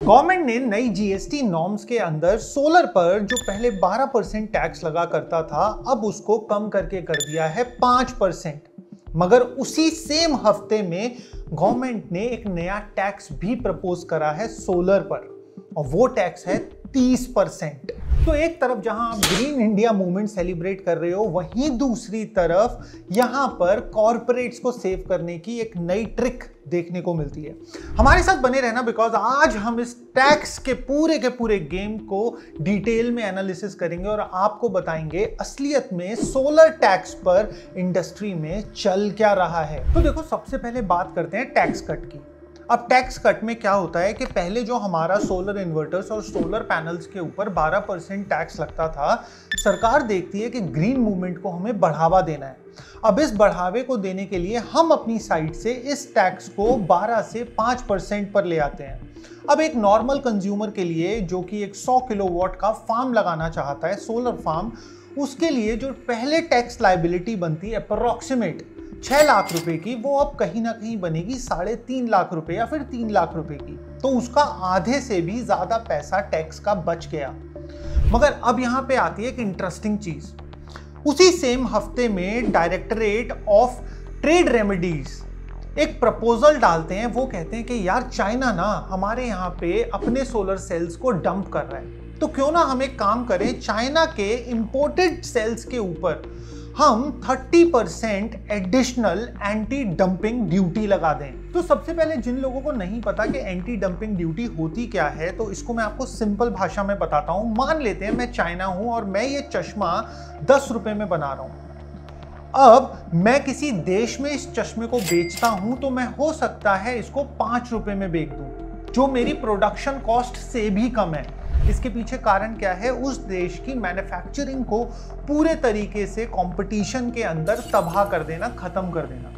Government ने नई GST norms के अंदर सोलर पर जो पहले 12% टैक्स लगा करता था, अब उसको कम करके कर दिया है 5%। मगर उसी सेम हफ्ते में गवर्नमेंट ने एक नया टैक्स भी प्रपोज करा है सोलर पर, और वो टैक्स है 30%। तो एक तरफ जहां आप ग्रीन इंडिया मूवमेंट सेलिब्रेट कर रहे हो, वहीं दूसरी तरफ यहां पर कॉर्पोरेट्स को सेव करने की एक नई ट्रिक देखने को मिलती है। हमारे साथ बने रहना, बिकॉज आज हम इस टैक्स के पूरे गेम को डिटेल में एनालिसिस करेंगे और आपको बताएंगे असलियत में सोलर टैक्स पर इंडस्ट्री में चल क्या रहा है। तो देखो, सबसे पहले बात करते हैं टैक्स कट की। अब टैक्स कट में क्या होता है कि पहले जो हमारा सोलर इन्वर्टर्स और सोलर पैनल्स के ऊपर 12% टैक्स लगता था, सरकार देखती है कि ग्रीन मूवमेंट को हमें बढ़ावा देना है। अब इस बढ़ावे को देने के लिए हम अपनी साइड से इस टैक्स को 12 से 5% पर ले आते हैं। अब एक नॉर्मल कंज्यूमर के लिए जो कि एक 100 किलोवाट का फार्म लगाना चाहता है, सोलर फार्म, उसके लिए जो पहले टैक्स लायबिलिटी बनती है अप्रोक्सीमेट 6 लाख रुपए की, वो अब कहीं ना कहीं बनेगी 3.5 लाख रुपए या फिर 3 लाख रुपए की। तो उसका आधे से भी ज्यादा पैसा टैक्स का बच गया। मगर अब यहां पे आती है एक इंटरेस्टिंग चीज। उसी सेम हफ्ते में डायरेक्टरेट ऑफ ट्रेड रेमेडीज एक प्रपोजल डालते हैं। वो कहते हैं कि यार, चाइना ना हमारे यहाँ पे अपने सोलर सेल्स को डंप कर रहा है, तो क्यों ना हम एक काम करें, चाइना के इंपोर्टेड सेल्स के ऊपर हम 30% एडिशनल एंटी डंपिंग ड्यूटी लगा दें। तो सबसे पहले जिन लोगों को नहीं पता कि एंटी डंपिंग ड्यूटी होती क्या है, तो इसको मैं आपको सिंपल भाषा में बताता हूं। मान लेते हैं मैं चाइना हूं और मैं ये चश्मा 10 रुपए में बना रहा हूं। अब मैं किसी देश में इस चश्मे को बेचता हूं, तो मैं हो सकता है इसको 5 रुपए में बेच दूं, जो मेरी प्रोडक्शन कॉस्ट से भी कम है। इसके पीछे कारण क्या है? उस देश की मैन्युफैक्चरिंग को पूरे तरीके से कंपटीशन के अंदर तबाह कर देना, खत्म कर देना।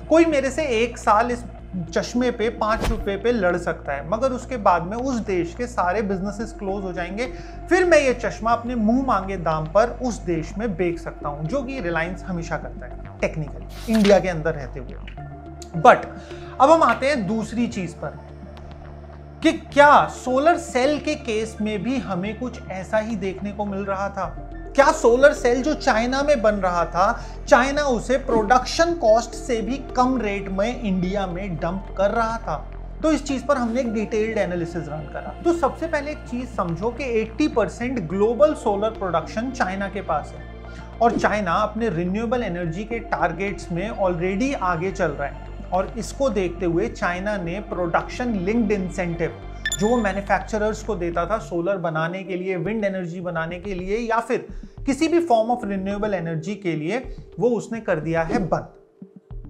कोई मेरे से 1 साल इस चश्मे पे 5 रुपए पे लड़ सकता है, मगर उसके बाद में उस देश के सारे बिजनेसेस क्लोज हो जाएंगे। फिर मैं ये चश्मा अपने मुंह मांगे दाम पर उस देश में बेच सकता हूं, जो कि रिलायंस हमेशा करता है टेक्निकली इंडिया के अंदर रहते हुए। बट अब हम आते हैं दूसरी चीज पर कि क्या सोलर सेल के केस में भी हमें कुछ ऐसा ही देखने को मिल रहा था? क्या सोलर सेल जो चाइना में बन रहा था, चाइना उसे प्रोडक्शन कॉस्ट से भी कम रेट में इंडिया में डंप कर रहा था? तो इस चीज पर हमने एक डिटेल्ड एनालिसिस रन करा। तो सबसे पहले एक चीज समझो कि 80% ग्लोबल सोलर प्रोडक्शन चाइना के पास है, और चाइना अपने रिन्यूएबल एनर्जी के टारगेट्स में ऑलरेडी आगे चल रहा है। और इसको देखते हुए चाइना ने प्रोडक्शन लिंक्ड इंसेंटिव जो वो मैन्युफैक्चरर्स को देता था सोलर बनाने के लिए, विंड एनर्जी बनाने के लिए, या फिर किसी भी फॉर्म ऑफ रिन्यूएबल एनर्जी के लिए, वो उसने कर दिया है बंद,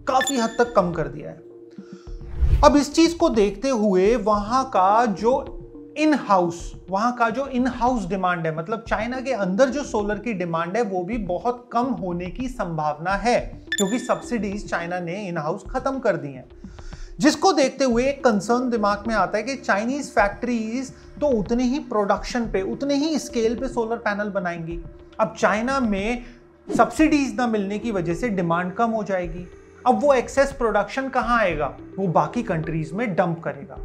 काफी हद तक कम कर दिया है। अब इस चीज को देखते हुए वहां का जो इन हाउस डिमांड है, मतलब चाइना के अंदर जो सोलर की डिमांड है, वो भी बहुत कम होने की संभावना है, क्योंकि सब्सिडीज चाइना ने इन हाउस खत्म कर दी हैं। जिसको देखते हुए एक कंसर्न दिमाग में आता है कि चाइनीज फैक्ट्रीज तो उतने ही प्रोडक्शन पे, उतने ही स्केल पे सोलर पैनल बनाएंगी। अब चाइना में सब्सिडीज ना मिलने की वजह से डिमांड कम हो जाएगी। अब वो एक्सेस प्रोडक्शन कहां आएगा? वो बाकी कंट्रीज में डंप करेगा।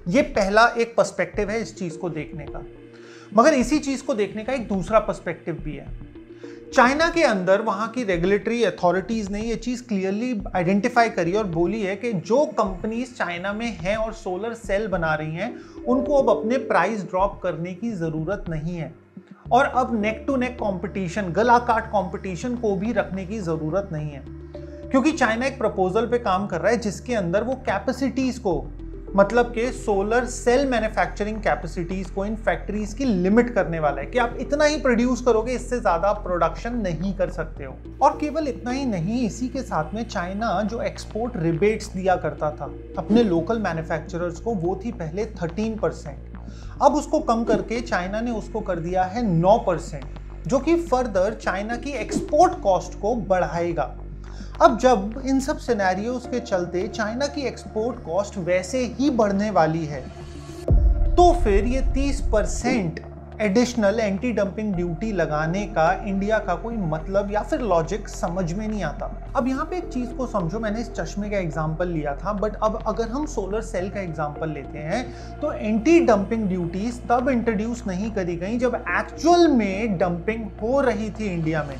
ये पहला एक पर्सपेक्टिव है इस चीज को देखने का। मगर इसी चीज को देखने का एक दूसरा पर्सपेक्टिव भी है। चाइना के अंदर वहां की रेगुलेटरी अथॉरिटीज ने ये चीज क्लियरली आइडेंटिफाई करी और बोली है कि जो कंपनीज चाइना में हैं और सोलर सेल बना रही हैं, उनको अब अपने प्राइस ड्रॉप करने की जरूरत नहीं है, और अब नेक टू नेक कंपटीशन, गला काट कंपटीशन को भी रखने की जरूरत नहीं है। क्योंकि चाइना एक प्रपोजल पे काम कर रहा है जिसके अंदर वो कैपेसिटीज को, मतलब कि सोलर सेल मैन्युफैक्चरिंग कैपेसिटीज को इन फैक्ट्रीज की लिमिट करने वाला है कि आप इतना ही प्रोड्यूस करोगे, इससे ज्यादा आप प्रोडक्शन नहीं कर सकते हो। और केवल इतना ही नहीं, इसी के साथ में चाइना जो एक्सपोर्ट रिबेट्स दिया करता था अपने लोकल मैन्युफैक्चरर्स को, वो थी पहले 13%। अब उसको कम करके चाइना ने उसको कर दिया है 9%, जो कि फर्दर चाइना की एक्सपोर्ट कॉस्ट को बढ़ाएगा। अब जब इन सब सिनेरियोस के चलते चाइना की एक्सपोर्ट कॉस्ट वैसे ही बढ़ने वाली है, तो फिर ये 30% एडिशनल एंटी डंपिंग ड्यूटी लगाने का इंडिया का कोई मतलब या फिर लॉजिक समझ में नहीं आता। अब यहाँ पे एक चीज को समझो, मैंने इस चश्मे का एग्जांपल लिया था, बट अब अगर हम सोलर सेल का एग्जांपल लेते हैं तो एंटी डंपिंग ड्यूटीज तब इंट्रोड्यूस नहीं करी गई जब एक्चुअल में डंपिंग हो रही थी इंडिया में,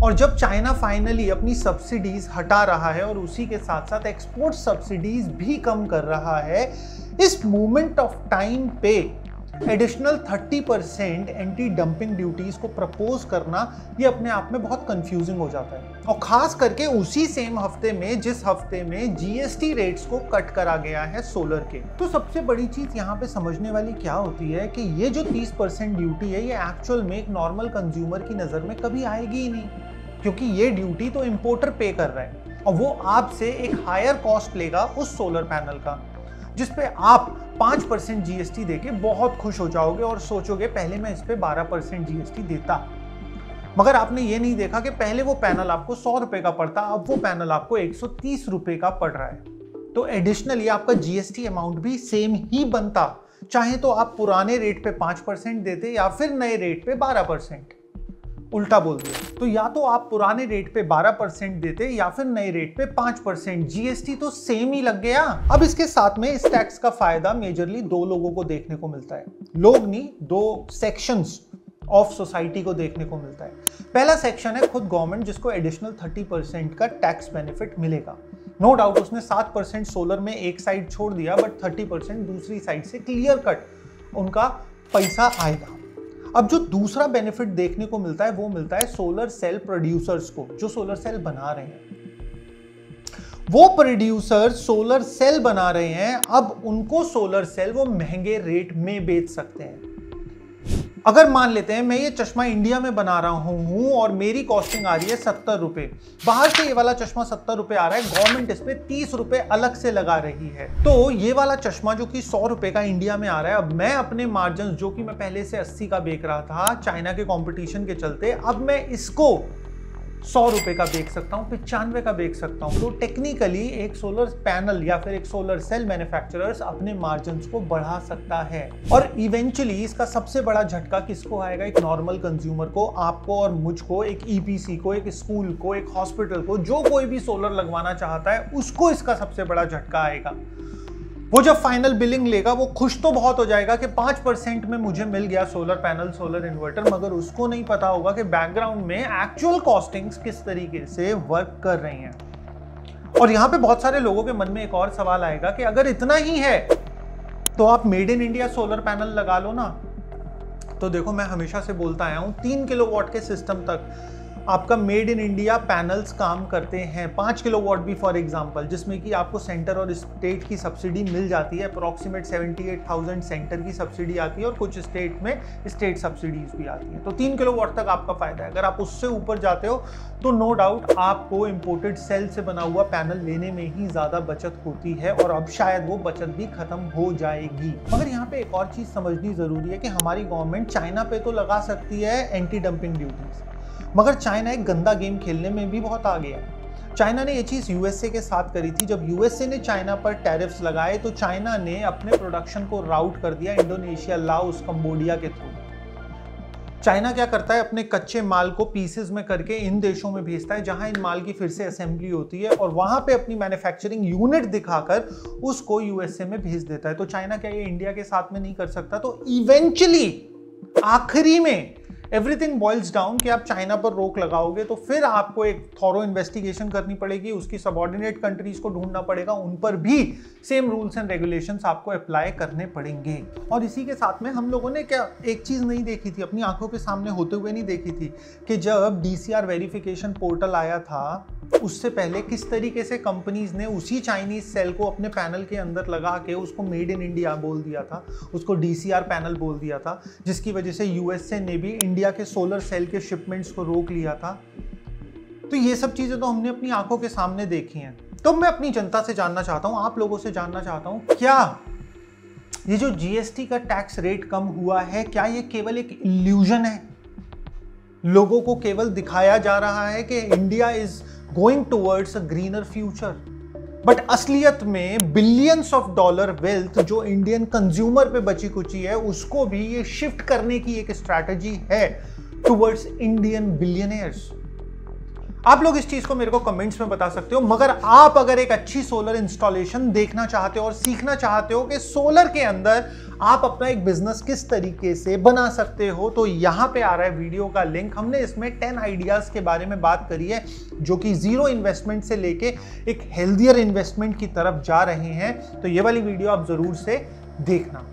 और जब चाइना फाइनली अपनी सब्सिडीज हटा रहा है और उसी के साथ साथ एक्सपोर्ट सब्सिडीज भी कम कर रहा है, इस मोमेंट ऑफ टाइम पे एडिशनल 30% एंटी डंपिंग ड्यूटीज को प्रपोज करना ये अपने आप में बहुत कंफ्यूजिंग हो जाता है, और खास करके उसी सेम हफ्ते में जिस हफ्ते में जीएसटी रेट्स को कट करा गया है सोलर के। तो सबसे बड़ी चीज यहाँ पे समझने वाली क्या होती है कि ये जो 30% ड्यूटी है ये एक्चुअल में एक नॉर्मल कंज्यूमर की नजर में कभी आएगी ही नहीं, क्योंकि ये ड्यूटी तो इंपोर्टर पे कर रहा है और वो आपसे एक हायर कॉस्ट लेगा उस सोलर पैनल का, जिसपे आप 5% जीएसटी देके बहुत खुश हो जाओगे और सोचोगे पहले मैं इस पे 12% जीएसटी देता। मगर आपने ये नहीं देखा कि पहले वो पैनल आपको 100 रुपए का पड़ता, अब वो पैनल आपको 130 रुपए का पड़ रहा है। तो एडिशनली आपका जीएसटी अमाउंट भी सेम ही बनता, चाहे तो आप पुराने रेट पे 5% देते या फिर नए रेट पे 12%। उल्टा बोल दिया, तो या तो आप पुराने रेट पे 12% देते या फिर नए रेट पे 5%, जीएसटी तो सेम ही लग गया। अब इसके साथ में इस टैक्स का फायदा मेजरली दो लोगों को देखने को मिलता है, लोग नहीं, दो सेक्शंस ऑफ सोसाइटी को देखने को मिलता है। पहला सेक्शन है खुद गवर्नमेंट, जिसको एडिशनल 30% का टैक्स बेनिफिट मिलेगा। नो डाउट उसने 7% सोलर में एक साइड छोड़ दिया, बट 30% दूसरी साइड से क्लियर कट उनका पैसा आएगा। अब जो दूसरा बेनिफिट देखने को मिलता है वो मिलता है सोलर सेल प्रोड्यूसर्स को, जो सोलर सेल बना रहे हैं। वो प्रोड्यूसर सोलर सेल बना रहे हैं, अब उनको सोलर सेल वो महंगे रेट में बेच सकते हैं। अगर मान लेते हैं मैं ये चश्मा इंडिया में बना रहा हूं और मेरी कॉस्टिंग आ रही है 70 रुपए, बाहर से ये वाला चश्मा 70 रुपए आ रहा है, गवर्नमेंट इस पे 30 रुपए अलग से लगा रही है। तो ये वाला चश्मा जो कि 100 रुपए का इंडिया में आ रहा है, अब मैं अपने मार्जिन जो कि मैं पहले से 80 का बेच रहा था चाइना के कंपटीशन के चलते, अब मैं इसको 100 रुपए का बेच सकता हूं, 95 का बेच सकता हूं। तो टेक्निकली एक सोलर पैनल या फिर एक सोलर सेल मैन्युफैक्चरर्स अपने मार्जिन्स को बढ़ा सकता है, और इवेंचुअली इसका सबसे बड़ा झटका किसको आएगा? एक नॉर्मल कंज्यूमर को, आपको और मुझको, एक ईपीसी को, एक स्कूल को, एक हॉस्पिटल को, जो कोई भी सोलर लगवाना चाहता है उसको इसका सबसे बड़ा झटका आएगा। वो जब फाइनल बिलिंग लेगा वो खुश तो बहुत हो जाएगा कि 5% में मुझे मिल गया सोलर पैनल, सोलर इन्वर्टर, मगर उसको नहीं पता होगा कि बैकग्राउंड में एक्चुअल कॉस्टिंग्स किस तरीके से वर्क कर रही हैं। और यहां पे बहुत सारे लोगों के मन में एक और सवाल आएगा कि अगर इतना ही है तो आप made in India solar panel लगा लो ना। तो देखो, मैं हमेशा से बोलता आया हूं 3 किलोवाट के सिस्टम तक आपका मेड इन इंडिया पैनल्स काम करते हैं। 5 किलोवाट भी फॉर एग्जांपल, जिसमें कि आपको सेंटर और स्टेट की सब्सिडी मिल जाती है। अप्रॉक्सीमेट 78,000 सेंटर की सब्सिडी आती है और कुछ स्टेट में स्टेट सब्सिडीज भी आती हैं। तो 3 किलोवाट तक आपका फायदा है। अगर आप उससे ऊपर जाते हो तो नो डाउट आपको इंपोर्टेड सेल से बना हुआ पैनल लेने में ही ज्यादा बचत होती है, और अब शायद वो बचत भी खत्म हो जाएगी। मगर यहाँ पे एक और चीज समझनी जरूरी है कि हमारी गवर्नमेंट चाइना पे तो लगा सकती है एंटी डंपिंग ड्यूटीज, मगर चाइना एक गंदा गेम खेलने में भी बहुत आगे है। चाइना ने ये चीज यूएसए के साथ करी थी। जब यूएसए ने चाइना पर टैरिफ्स लगाए तो चाइना ने अपने प्रोडक्शन को राउट कर दिया इंडोनेशिया, लाओस, कंबोडिया के थ्रू। चाइना क्या करता है, अपने कच्चे माल को पीसेस में करके इन देशों में भेजता है जहां इन माल की फिर से असेंबली होती है, और वहां पे अपनी मैन्युफैक्चरिंग यूनिट दिखाकर उसको यूएसए में भेज देता है। तो चाइना क्या ये इंडिया के साथ में नहीं कर सकता? तो इवेंचुअली आखिरी में एवरीथिंग बॉइल्स डाउन कि आप चाइना पर रोक लगाओगे तो फिर आपको एक थॉरो इन्वेस्टिगेशन करनी पड़ेगी, उसकी सबऑर्डिनेट कंट्रीज को ढूंढना पड़ेगा, उन पर भी सेम रूल्स एंड रेगुलेशंस आपको अप्लाई करने पड़ेंगे। और इसी के साथ में हम लोगों ने क्या एक चीज नहीं देखी थी, अपनी आंखों के सामने होते हुए नहीं देखी थी, कि जब डीसीआर वेरिफिकेशन पोर्टल आया था उससे पहले किस तरीके से कंपनीज ने उसी चाइनीज सेल को अपने पैनल के अंदर लगा के उसको मेड इन इंडिया बोल दिया था, उसको डीसीआर पैनल बोल दिया था, जिसकी वजह से यूएसए ने भी इंडिया के सोलर सेल के शिपमेंट्स को रोक लिया था। तो ये सब चीजें तो हमने अपनी आंखों के सामने देखी हैं। तो मैं अपनी जनता से जानना चाहता हूं, आप लोगों से जानना चाहता हूं, क्या ये जो जीएसटी का टैक्स रेट कम हुआ है, क्या ये केवल एक इल्यूजन है? लोगों को केवल दिखाया जा रहा है कि India is going towards a greener future, but असलियत में बिलियंस ऑफ डॉलर वेल्थ जो इंडियन कंज्यूमर पे बची कुची है उसको भी ये शिफ्ट करने की एक स्ट्रैटेजी है टुवर्ड्स इंडियन बिलियनियर्स। आप लोग इस चीज को मेरे को कमेंट्स में बता सकते हो, मगर आप अगर एक अच्छी सोलर इंस्टॉलेशन देखना चाहते हो और सीखना चाहते हो कि सोलर के अंदर आप अपना एक बिजनेस किस तरीके से बना सकते हो, तो यहां पे आ रहा है वीडियो का लिंक। हमने इसमें 10 आइडियाज के बारे में बात करी है जो कि जीरो इन्वेस्टमेंट से लेके एक हेल्थियर इन्वेस्टमेंट की तरफ जा रहे हैं, तो ये वाली वीडियो आप जरूर से देखना।